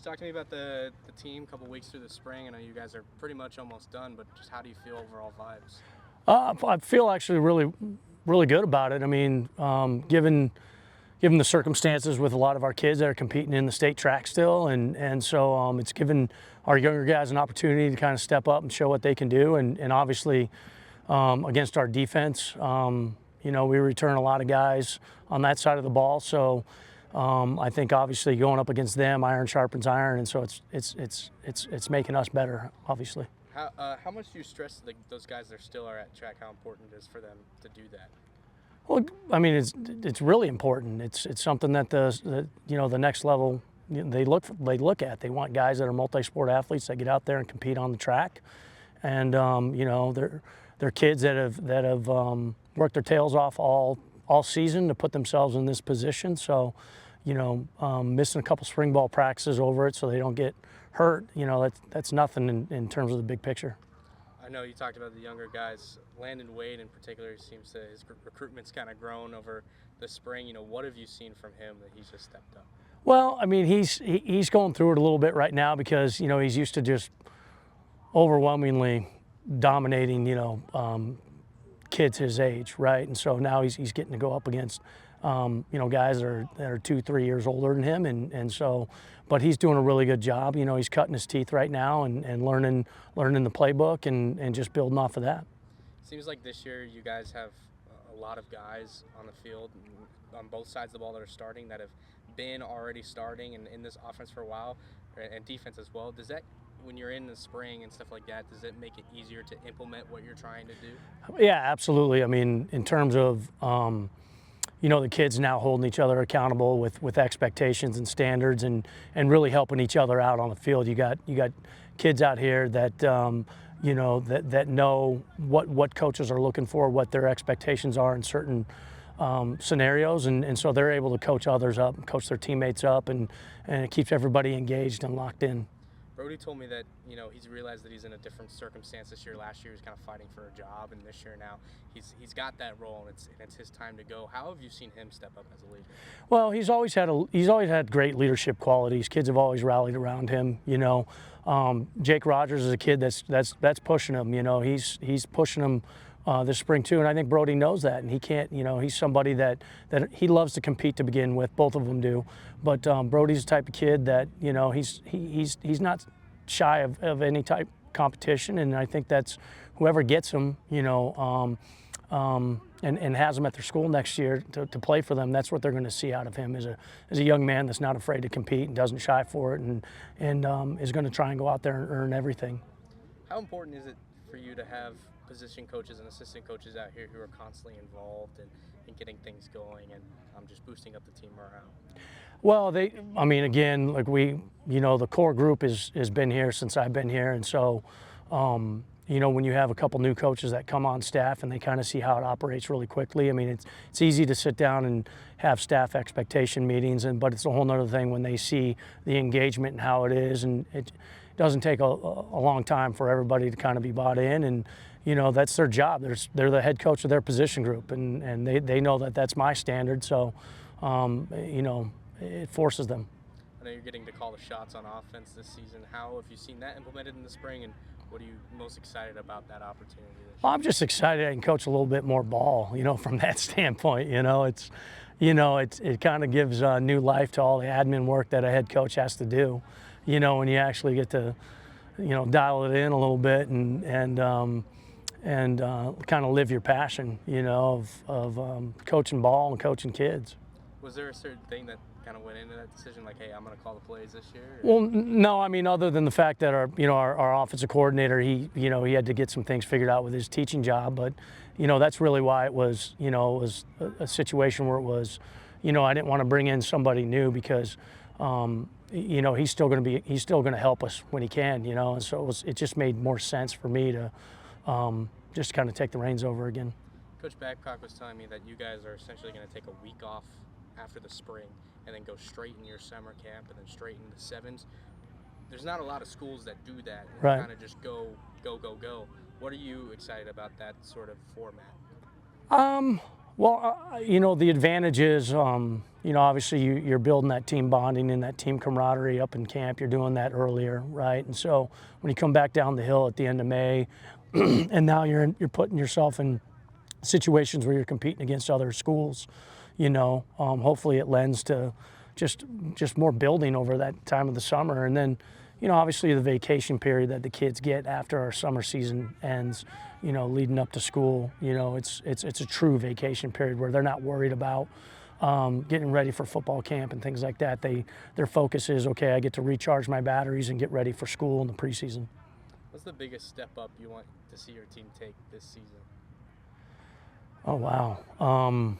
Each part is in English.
Just talk to me about the team. A couple weeks through the spring. I know you guys are pretty much almost done, but just how do you feel overall vibes? I feel actually really good about it. I mean, given the circumstances with a lot of our kids that are competing in the state track still, and so it's given our younger guys an opportunity to kind of step up and show what they can do, and obviously against our defense, we return a lot of guys on that side of the ball, so. I think obviously going up against them, iron sharpens iron, and so it's making us better, obviously. How much do you stress those guys that still are at track? How important it is for them to do that? Well, I mean, it's really important. It's something that the next level they look at. They want guys that are multi-sport athletes that get out there and compete on the track, and they're kids that have worked their tails off all season to put themselves in this position. So, missing a couple spring ball practices over it so they don't get hurt, that's nothing in terms of the big picture. I know you talked about the younger guys. Landon Wade in particular seems to his recruitment's kind of grown over the spring. What have you seen from him that he's just stepped up? Well, I mean, he's going through it a little bit right now because he's used to just overwhelmingly dominating kids his age, right? And so now he's getting to go up against guys that are 2-3 years older than him, and so, but he's doing a really good job. He's cutting his teeth right now and learning the playbook and just building off of that. Seems like this year you guys have a lot of guys on the field on both sides of the ball that are starting that have been already starting and in this offense for a while, and defense as well. Does that, when you're in the spring and stuff like that, does it make it easier to implement what you're trying to do? Yeah, absolutely. I mean, in terms of the kids now holding each other accountable with expectations and standards and really helping each other out on the field. You got kids out here that that know what coaches are looking for, what their expectations are in certain scenarios, and so they're able to coach others up, coach their teammates up, and it keeps everybody engaged and locked in. Brodie told me that he's realized that he's in a different circumstance this year. Last year he was kind of fighting for a job, and this year now he's got that role, and it's his time to go. How have you seen him step up as a leader? Well, he's always had great leadership qualities. Kids have always rallied around him. Jake Rogers is a kid that's pushing him. He's pushing him this spring too, and I think Brodie knows that, and he can't. He's somebody that he loves to compete to begin with. Both of them do, but Brodie's the type of kid that he's not shy of any type of competition, and I think that's whoever gets him, and has him at their school next year to play for them. That's what they're going to see out of him as a young man that's not afraid to compete and doesn't shy for it, and is going to try and go out there and earn everything. How important is it for you to have position coaches and assistant coaches out here who are constantly involved in getting things going and just boosting up the team morale? Well, again, like the core group has been here since I've been here, and so, when you have a couple new coaches that come on staff and they kind of see how it operates really quickly. I mean, it's easy to sit down and have staff expectation meetings, but it's a whole nother thing when they see the engagement and how it is, and it doesn't take a long time for everybody to kind of be bought in, and that's their job. They're the head coach of their position group, and they know that that's my standard, so it forces them. I know you're getting to call the shots on offense this season. How have you seen that implemented in the spring, and what are you most excited about that opportunity this year? Well, I'm just excited I can coach a little bit more ball, from that standpoint. It kind of gives new life to all the admin work that a head coach has to do, when you actually get to, dial it in a little bit and kind of live your passion, of coaching ball and coaching kids. Was there a certain thing that kind of went into that decision, like, hey, I'm going to call the plays this year? Well, no, I mean, other than the fact that our offensive coordinator, he had to get some things figured out with his teaching job, but that's really why it was a situation where it was, I didn't want to bring in somebody new because he's still going to help us when he can, and so it just made more sense for me to just kind of take the reins over again. Coach Babcock was telling me that you guys are essentially going to take a week off after the spring and then go straight in your summer camp and then straight into the sevens. There's not a lot of schools that do that and right. Kind of just go. What are you excited about that sort of format? Well, you know, the advantage is, you know, obviously you're building that team bonding and that team camaraderie up in camp. You're doing that earlier, right? And so when you come back down the hill at the end of May, and now you're putting yourself in situations where you're competing against other schools, you know, hopefully it lends to just more building over that time of the summer. And then, you know, obviously the vacation period that the kids get after our summer season ends, you know, leading up to school, you know, it's a true vacation period where they're not worried about getting ready for football camp and things like that. Their focus is, okay, I get to recharge my batteries and get ready for school in the preseason. What's the biggest step up you want to see your team take this season? Oh, wow.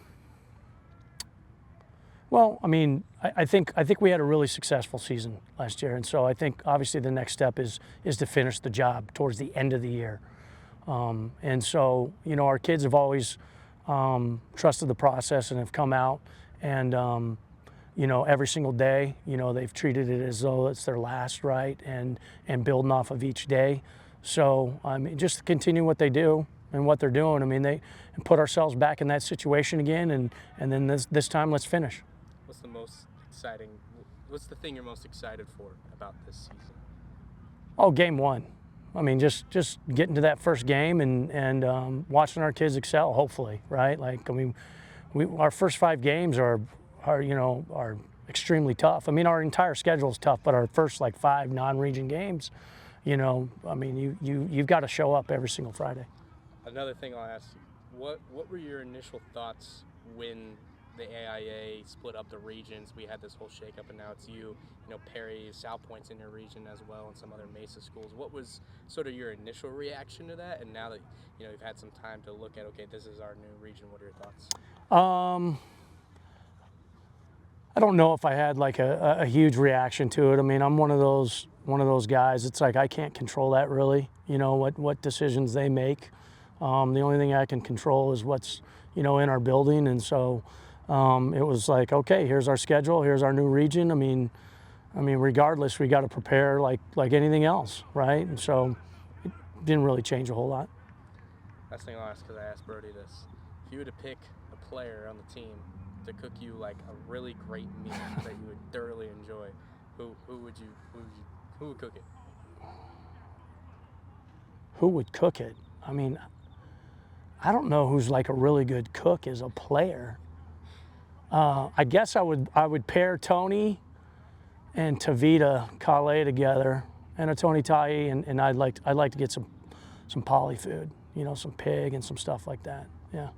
Well, I mean, I think we had a really successful season last year, and so I think obviously the next step is to finish the job towards the end of the year. And so, you know, our kids have always trusted the process and have come out and, you know, every single day, you know, they've treated it as though it's their last, right, and building off of each day. So, I mean, just continue what they do and what they're doing. I mean, they put ourselves back in that situation again, and then this time, let's finish. What's the most exciting? What's the thing you're most excited for about this season? Oh, game one. I mean, just getting to that first game and watching our kids excel. Hopefully, right? Like, I mean, our first 5 games are extremely tough. I mean, our entire schedule is tough, but our first like 5 non-region games, you know, I mean, you've got to show up every single Friday. Another thing I'll ask you, what were your initial thoughts when the AIA split up the regions? We had this whole shakeup, and now it's you know, Perry, South Point's in your region as well, and some other Mesa schools. What was sort of your initial reaction to that? And now that, you know, you've had some time to look at, okay, this is our new region, what are your thoughts? I don't know if I had like a huge reaction to it. I mean, I'm one of those guys. It's like I can't control that really. You know what decisions they make. The only thing I can control is what's, you know, in our building, and so it was like, okay, here's our schedule, here's our new region. I mean, regardless, we got to prepare like anything else, right? And so it didn't really change a whole lot. Last thing I'll ask, because I asked Brodie this: if you were to pick a player on the team to cook you like a really great meal that you would thoroughly enjoy, who would cook it? Who would cook it? I mean, I don't know who's like a really good cook as a player. I guess I would pair Tony and Tavita Kale together, and a Tony Tai, and I'd like to get some poly food, you know, some pig and some stuff like that. Yeah.